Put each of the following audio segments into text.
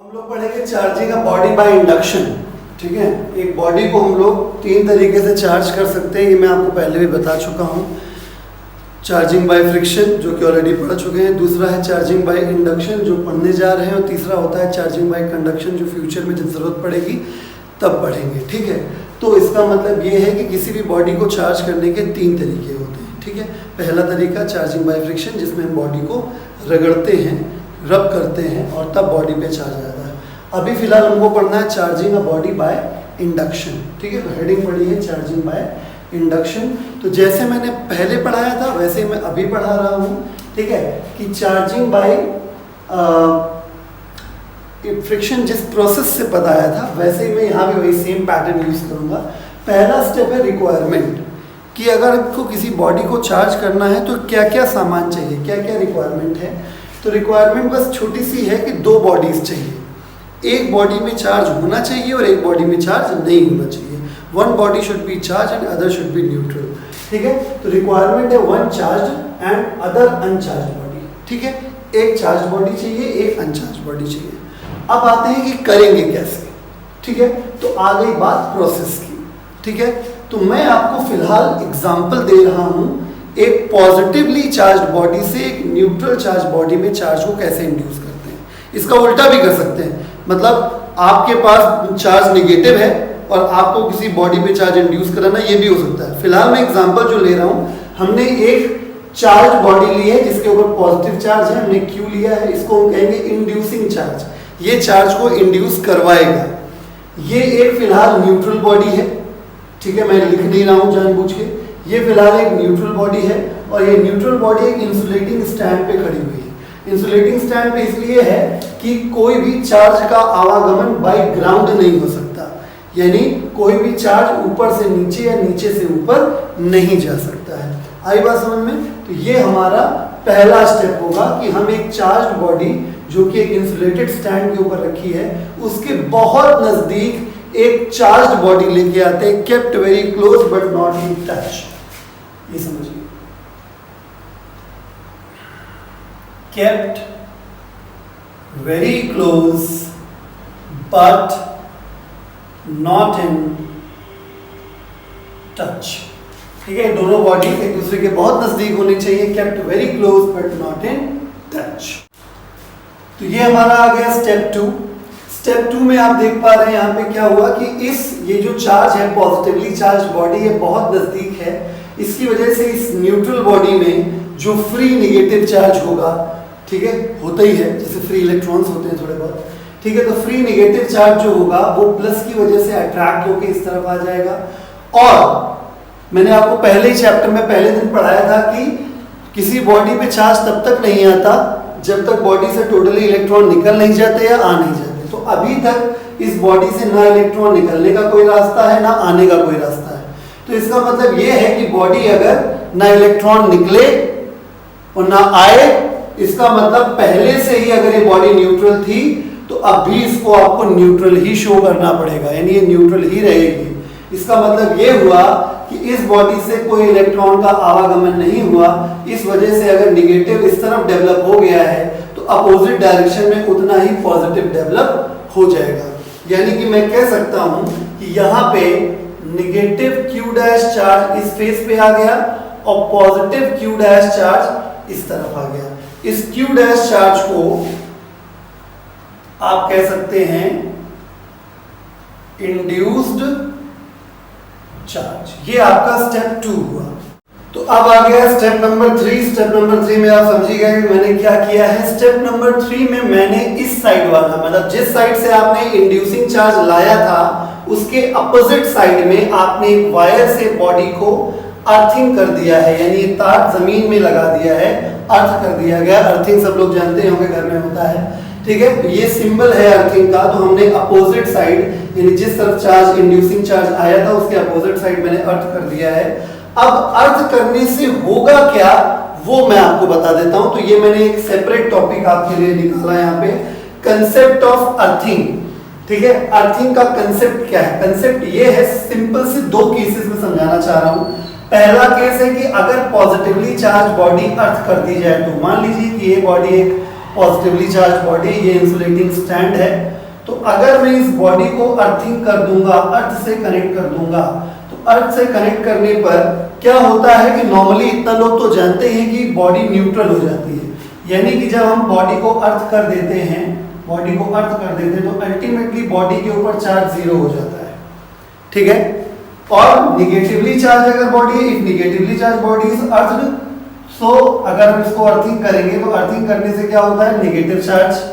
हम लोग पढ़ेंगे charging a body by induction. ठीक है, एक बॉडी को हम लोग तीन तरीके से चार्ज कर सकते हैं, ये मैं आपको पहले भी बता चुका हूँ। चार्जिंग बाय फ्रिक्शन जो कि ऑलरेडी पढ़ चुके हैं, दूसरा है चार्जिंग बाय इंडक्शन जो पढ़ने जा रहे हैं, और तीसरा होता है चार्जिंग बाय कंडक्शन जो फ्यूचर में जब ज़रूरत पड़ेगी तब पढ़ेंगे। ठीक है, तो इसका मतलब ये है कि किसी भी बॉडी को चार्ज करने के तीन तरीके होते हैं। ठीक है, पहला तरीका चार्जिंग बाय फ्रिक्शन जिसमें हम बॉडी को रगड़ते हैं, रब करते हैं और तब बॉडी पे चार्ज आता है। अभी फिलहाल हमको पढ़ना है charging a body by induction. ठीक है, तो हेडिंग पढ़ी है चार्जिंग बाय इंडक्शन। तो जैसे मैंने पहले पढ़ाया था वैसे ही मैं अभी पढ़ा रहा हूँ। ठीक है, कि चार्जिंग बाय फ्रिक्शन जिस प्रोसेस से बताया था वैसे ही मैं यहाँ भी वही सेम पैटर्न यूज करूँगा। पहला स्टेप है रिक्वायरमेंट, कि अगर आपको किसी बॉडी को चार्ज करना है तो क्या क्या सामान चाहिए, क्या क्या रिक्वायरमेंट है। तो रिक्वायरमेंट बस छोटी सी है कि दो बॉडीज चाहिए, एक बॉडी में चार्ज होना चाहिए और एक बॉडी में चार्ज नहीं होना चाहिए। One body should be charge and other should be neutral. ठीक है, तो रिक्वायरमेंट है one charge and other uncharged body. ठीक है, एक चार्ज बॉडी चाहिए, एक अनचार्ज बॉडी चाहिए। अब आते हैं कि करेंगे कैसे। ठीक है, तो आ गई बात प्रोसेस की। ठीक है, तो मैं आपको फिलहाल एग्जांपल दे रहा हूं एक पॉजिटिवली चार्ज बॉडी से एक न्यूट्रल चार्ज बॉडी में चार्ज को कैसे इंड्यूस करते हैं। इसका उल्टा भी कर सकते हैं, मतलब आपके पास चार्ज नेगेटिव है और आपको किसी बॉडी पे चार्ज इंड्यूस कराना, ये भी हो सकता है। फिलहाल मैं एग्जांपल जो ले रहा हूं, हमने एक चार्ज बॉडी ली है जिसके ऊपर पॉजिटिव चार्ज है, हमने क्यू लिया है, इसको हम कहेंगे इंड्यूसिंग चार्ज। ये चार्ज को इंड्यूस करवाएगा। ये एक फिलहाल न्यूट्रल बॉडी है। ठीक है, मैं लिख नहीं रहा हूं जानबूझ के। ये फिलहाल एक न्यूट्रल बॉडी है और ये न्यूट्रल बॉडी एक इंसुलेटिंग स्टैंड पे खड़ी हुई है। इंसुलेटिंग स्टैंड पे इसलिए है कि कोई भी चार्ज का आवागमन बाय ग्राउंड नहीं हो सकता, यानी कोई भी चार्ज ऊपर से नीचे या नीचे से ऊपर नहीं जा सकता है। आई बात समझ में? तो ये हमारा पहला स्टेप होगा कि हम एक चार्ज बॉडी जो कि एक इंसुलेटेड स्टैंड के ऊपर रखी है उसके बहुत नजदीक एक चार्ज बॉडी लेके आते हैं, kept very close but not in touch. ये समझिए, kept very close but not in touch. ठीक है, दोनों बॉडी एक दूसरे के बहुत नजदीक होनी चाहिए, kept very close but not in touch. तो ये हमारा आ गया स्टेप 2। स्टेप 2 में आप देख पा रहे हैं यहाँ पे क्या हुआ कि ये जो चार्ज है पॉजिटिवली चार्ज बॉडी है बहुत नजदीक है, इसकी वजह से इस न्यूट्रल बॉडी में जो फ्री नेगेटिव चार्ज होगा, ठीक है, होता ही है, जैसे फ्री इलेक्ट्रॉन्स होते हैं थोड़े बहुत। ठीक है, तो फ्री नेगेटिव चार्ज जो होगा वो प्लस की वजह से अट्रैक्ट होकर इस तरफ आ जाएगा। और मैंने आपको पहले ही चैप्टर में पहले दिन पढ़ाया था कि किसी बॉडी पे चार्ज तब तक नहीं आता जब तक बॉडी से टोटली इलेक्ट्रॉन निकल नहीं जाते या आ नहीं जाते। तो अभी तक इस बॉडी से ना इलेक्ट्रॉन निकलने का कोई रास्ता है ना आने का कोई रास्ता है। तो इसका मतलब ये है कि बॉडी अगर ना इलेक्ट्रॉन निकले और ना आए, इसका मतलब पहले से ही अगर ये बॉडी न्यूट्रल थी तो अभी इसको आपको न्यूट्रल ही शो करना पड़ेगा, यानी ये न्यूट्रल ही रहेगी। इसका मतलब ये हुआ कि इस बॉडी से कोई इलेक्ट्रॉन का आवागमन नहीं हुआ, इस वजह से अगर नेगेटिव इस तरफ डेवलप हो गया है तो अपोजिट डायरेक्शन में उतना ही पॉजिटिव डेवलप हो जाएगा। यानी कि मैं कह सकता हूं कि यहाँ पे नेगेटिव क्यू डैश चार्ज इस फेस पे आ गया और पॉजिटिव क्यू डैश चार्ज इस तरफ आ गया। इस क्यू डैश चार्ज को आप कह सकते हैं इंड्यूस्ड चार्ज। ये आपका स्टेप 2 हुआ। तो अब आ गया स्टेप नंबर 3। स्टेप नंबर 3 में आप समझिए गए कि मैंने क्या किया है। स्टेप नंबर 3 में मैंने इस साइड वाला, मतलब जिस साइड से आपने इंड्यूसिंग चार्ज लाया था उसके अपोजिट साइड में आपने एक वायर से बॉडी को अर्थिंग कर दिया है, यानी ये तार जमीन में लगा दिया है, अर्थ कर दिया गया। अर्थिंग सब लोग जानते होंगे, घर में होता है। ठीक है, तो ये सिंबल है अर्थिंग का। तो हमने अपोजिट साइड यानी जिस तरफ चार्ज इंड्यूसिंग चार्ज आया था उसके अपोजिट साइड मैंने अर्थ कर दिया है। अब अर्थ करने से होगा क्या वो मैं आपको बता देता हूं। तो ये मैंने एक सेपरेट टॉपिक आपके लिए निकाला यहाँ पे, कंसेप्ट ऑफ अर्थिंग। ठीक है, अर्थिंग का कंसेप्ट क्या है? कंसेप्ट ये है, सिंपल से दो केसेस में समझाना चाह रहा हूं। पहला केस है कि अगर पॉजिटिवली चार्ज बॉडी अर्थ कर दी जाए, तो मान लीजिए कि ये बॉडी एक पॉजिटिवली चार्ज बॉडी, ये इंसुलेटिंग स्टैंड है। तो अगर मैं इस बॉडी को अर्थिंग कर दूंगा, अर्थ से कनेक्ट कर दूंगा, तो अर्थ से कनेक्ट करने पर क्या होता है कि नॉर्मली इतना लोग तो जानते हैं कि बॉडी न्यूट्रल हो जाती है, यानी कि जब हम बॉडी को अर्थ कर देते हैं, बॉडी को अर्थ कर देते हैं तो अल्टीमेटली बॉडी के ऊपर चार्ज जीरो हो जाता है, ठीक है। और निगेटिवली चार्ज अगर बॉडी है, if negatively charge body is earthed, so अगर हम इसको अर्थिंग करेंगे तो अर्थिंग करने से क्या होता है, नेगेटिव चार्ज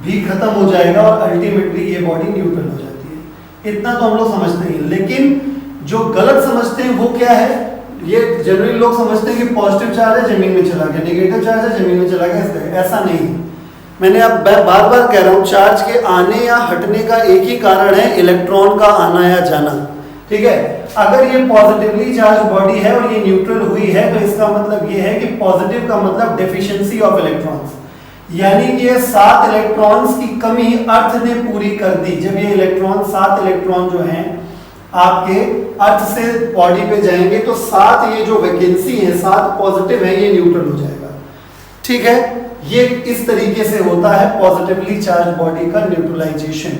भी खत्म हो जाएगा और अल्टीमेटली ये बॉडी न्यूट्रल हो जाती है। इतना तो हम लोग समझते हैं, लेकिन जो गलत समझते हैं वो क्या है, ये जनरली लोग समझते हैं कि पॉजिटिव चार्ज है जमीन में चला गया, नेगेटिव चार्ज है जमीन में चला गया, इसलिए ऐसा नहीं। मैंने अब बार बार कह रहा हूँ, चार्ज के आने या हटने का एक ही कारण है, इलेक्ट्रॉन का आना या जाना, ठीक है। अगर ये पॉजिटिवली चार्ज बॉडी है और ये न्यूट्रल हुई है तो इसका मतलब ये है कि पॉजिटिव का मतलब डेफिशिएंसी ऑफ इलेक्ट्रॉन्स, यानी कि ये 7 इलेक्ट्रॉन्स की कमी अर्थ ने पूरी कर दी। जब ये इलेक्ट्रॉन 7 इलेक्ट्रॉन जो हैं आपके अर्थ से बॉडी पे जाएंगे तो 7 ये जो वैकेंसी है, 7 पॉजिटिव है, ये न्यूट्रल हो जाएगा, ठीक है। ये इस तरीके से होता है पॉजिटिवली चार्ज बॉडी का न्यूट्रलाइजेशन।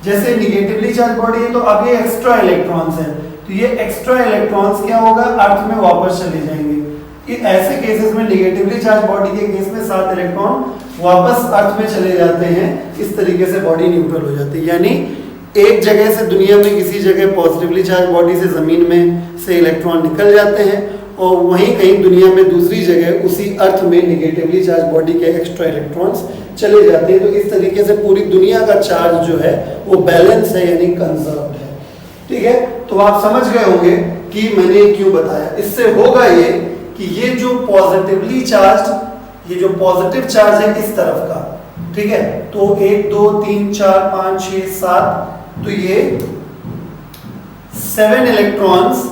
जैसे निगेटिवली चार्ज बॉडी है तो अब ये एक्स्ट्रा इलेक्ट्रॉन्स है, तो ये एक्स्ट्रा इलेक्ट्रॉन्स क्या होगा, अर्थ में वापस चले जाएंगे। ऐसे केसेस में निगेटिवली चार्ज बॉडी के केस में 7 इलेक्ट्रॉन वापस अर्थ में चले जाते हैं, इस तरीके से बॉडी न्यूट्रल हो जाती है। यानी एक जगह से दुनिया में किसी जगह पॉजिटिवली चार्ज बॉडी से जमीन में से इलेक्ट्रॉन निकल जाते हैं और वहीं कहीं दुनिया में दूसरी जगह उसी अर्थ में निगेटिवली चार्ज बॉडी के एक्स्ट्रा इलेक्ट्रॉन्स चले जाते हैं। तो इस तरीके से पूरी दुनिया का चार्ज जो है वो बैलेंस है, यानी कंजर्व्ड है, ठीक है। तो आप समझ गए होंगे कि मैंने क्यों बताया। इससे होगा ये कि ये जो पॉजिटिवली चार्ज, ये जो पॉजिटिव चार्ज है इस तरफ का, ठीक है, तो 1 2 3 4 5 6 7, तो ये 7 इलेक्ट्रॉन्स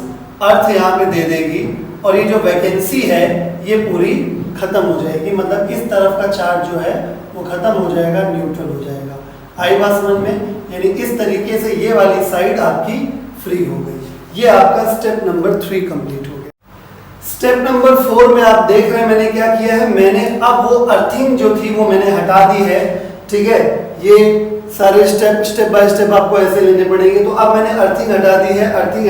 अर्थ यहाँ पे दे देगी और ये जो वैकेंसी है ये पूरी खत्म हो जाएगी, मतलब इस तरफ का चार्ज जो है वो खत्म हो जाएगा, न्यूट्रल हो जाएगा। आई बात समझ में, यानी इस तरीके से ये वाली साइड आपकी फ्री हो गई। ये आपका स्टेप नंबर 3 कंप्लीट हो गया। स्टेप नंबर 4 में आप देख रहे हैं मैंने क्या किया है, मैंने अब वो अर्थिंग जो थी वो मैंने हटा दी है, ठीक है। ये सारे स्टेप बाय स्टेप आपको ऐसे लेने पड़ेंगे। तो अब मैंने अर्थिंग हटा दी है, अर्थिंग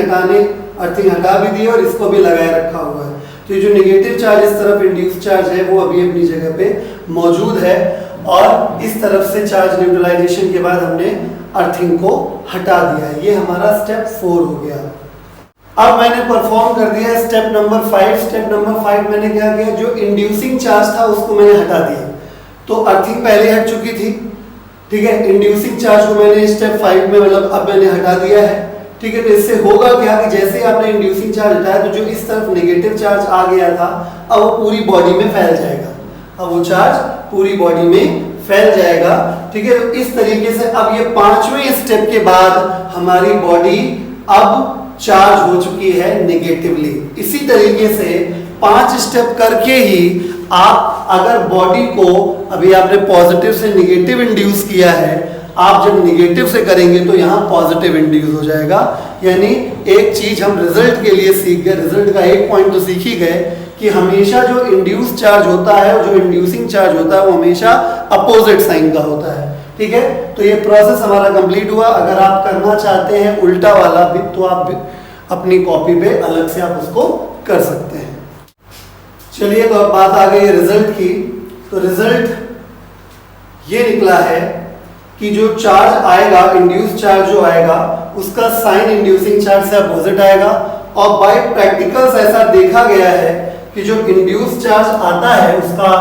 हटा भी दी है और इसको भी लगाए रखा हुआ है। तो ये जो नेगेटिव चार्ज इस तरफ इंड्यूस चार्ज है वो अभी अपनी जगह पे मौजूद है और इस तरफ से चार्ज न्यूट्रलाइजेशन के बाद हमने अर्थिंग को हटा दिया है। ये हमारा स्टेप 4 हो गया। अब मैंने परफॉर्म कर दिया स्टेप नंबर 5। स्टेप नंबर 5 मैंने क्या किया, जो इंड्यूसिंग चार्ज था उसको मैंने हटा दिया। तो अर्थिंग पहले हट चुकी थी, ठीक है। इंड्यूसिंग चार्ज को मैंने स्टेप 5 में मतलब अब मैंने हटा दिया है, ठीक है। तो इससे होगा क्या कि जैसे ही आपने इंड्यूसिंग चार्ज हटाया तो जो इस तरफ नेगेटिव चार्ज आ गया था अब वो पूरी बॉडी में फैल जाएगा, अब वो चार्ज पूरी बॉडी में फैल जाएगा, ठीक है। तो इस तरीके से अब ये 5वें स्टेप के बाद हमारी बॉडी अब चार्ज हो चुकी है नेगेटिवली। इसी तरीके से 5 स्टेप करके ही आप अगर बॉडी को, अभी आपने पॉजिटिव से नेगेटिव इंड्यूस किया है, आप जब नेगेटिव से करेंगे तो यहाँ पॉजिटिव इंड्यूस हो जाएगा। यानी एक चीज हम रिजल्ट के लिए सीख गए, रिजल्ट का एक पॉइंट तो सीख ही गए कि हमेशा जो इंड्यूस चार्ज होता है और जो इंड्यूसिंग चार्ज होता है वो हमेशा अपोजिट साइन का होता है, ठीक है। तो ये प्रोसेस हमारा कंप्लीट हुआ। अगर आप करना चाहते हैं उल्टा वाला भी तो आप अपनी कॉपी पे अलग से आप उसको कर सकते हैं। चलिए, तो अब बात आ गई रिजल्ट की। तो रिजल्ट ये निकला है कि जो चार्ज आएगा, इंड्यूस चार्ज जो आएगा उसका साइन इंड्यूसिंग चार्ज से अपोजिट आएगा। और बाय प्रैक्टिकल्स ऐसा देखा गया है कि जो इंड्यूस चार्ज आता है उसका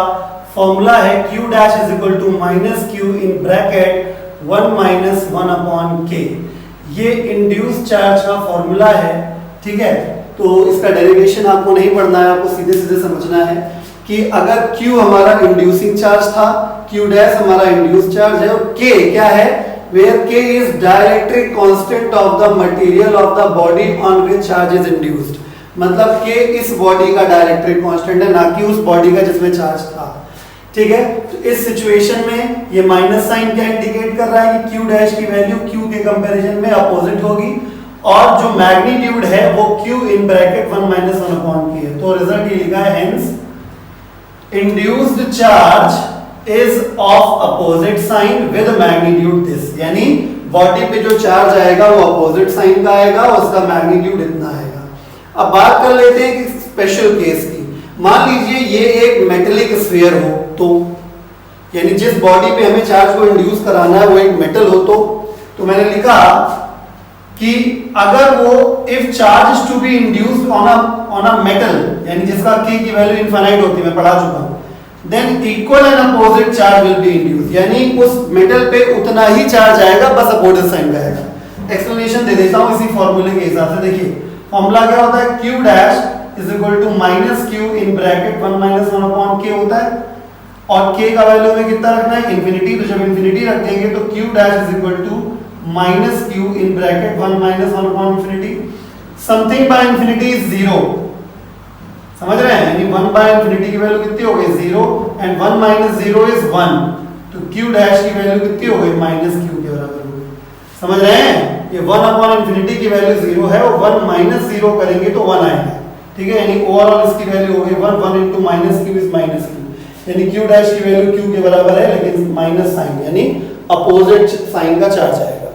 फॉर्मूला है Q dash is equal to -Q in bracket 1 - 1 upon K। ये इंड्यूस चार्ज का फॉर्मूला है, ठीक है। तो इसका डेरिवेशन आपको नहीं पढ़ना है, आपको सीधे सीधे समझना है कि अगर Q हमारा इंड्यूसिंग चार्ज था, Q डैश हमारा इंड्यूस चार्ज है और K क्या है, where K is dielectric constant of the material of the body on which charge is induced। मतलब K इस बॉडी का डायरेक्ट्रिक कांस्टेंट है, ना कि उस बॉडी का जिसमें चार्ज था, ठीक है। तो इस सिचुएशन में ये माइनस साइन क्या इंडिकेट कर रहा है कि Q डैश की वैल्यू Q के कंपैरिजन में अपोजिट होगी और जो मैग्नीट्यूड है वो Q in bracket 1 - 1 upon K है। तो रिजल्ट ये लिखा है, hence induced charge is of opposite sign with magnitude this, यानी बॉडी पे जो चार्ज आएगा वो अपोजिट साइन का आएगा, उसका मैग्नीट्यूड इतना आएगा। अब बात कर लेते हैं कि स्पेशल केस की। मान लीजिए ये एक मेटेलिक स्फीयर हो, तो यानी जिस बॉडी पे हमें चार्ज को इंड्यूस कराना है वो एक मेटल हो, तो मैंने लिखा कि अगर वो if charge is to be induced on a metal, यानी जिसका k की वैल्यू इनफाइनाइट होती है, मैं पढ़ा चुका हूं, than equal and opposite charge will be induced, यानी उस मेटल पे उतना ही चार्ज आएगा, बस अपोजिट साइन का आएगा। एक्सप्लेनेशन दे देता हूं इसी फॉर्मूले के हिसाब से। देखिए फॉर्मूला क्या होता है, q dash is equal to minus q in bracket 1 minus 1 upon k होता है, और k का वैल्यू में कितना रखना है, इंफिनिटी। तो जब इंफिनिटी रख देंगे तो q dash is equal to minus q in bracket 1 minus 1 upon infinity. Something by infinity is 0, समझ रहे हैं, यानी 1 बाय इंफिनिटी की वैल्यू कितनी हो गई 0, एंड 1 माइनस 0 इज 1, तो q डैश की वैल्यू कितनी हो गई माइनस q के बराबर हो गई। समझ रहे हैं, ये 1 अपॉन इंफिनिटी की वैल्यू 0 है, और 1 माइनस 0 करेंगे तो 1 आएगा, ठीक है, यानी ओवरऑल इसकी वैल्यू हो गई 1, 1 into minus q is minus q, यानी q डैश की वैल्यू q के बराबर है, लेकिन माइनस साइन यानी अपोजिट साइन का चार्ज आएगा।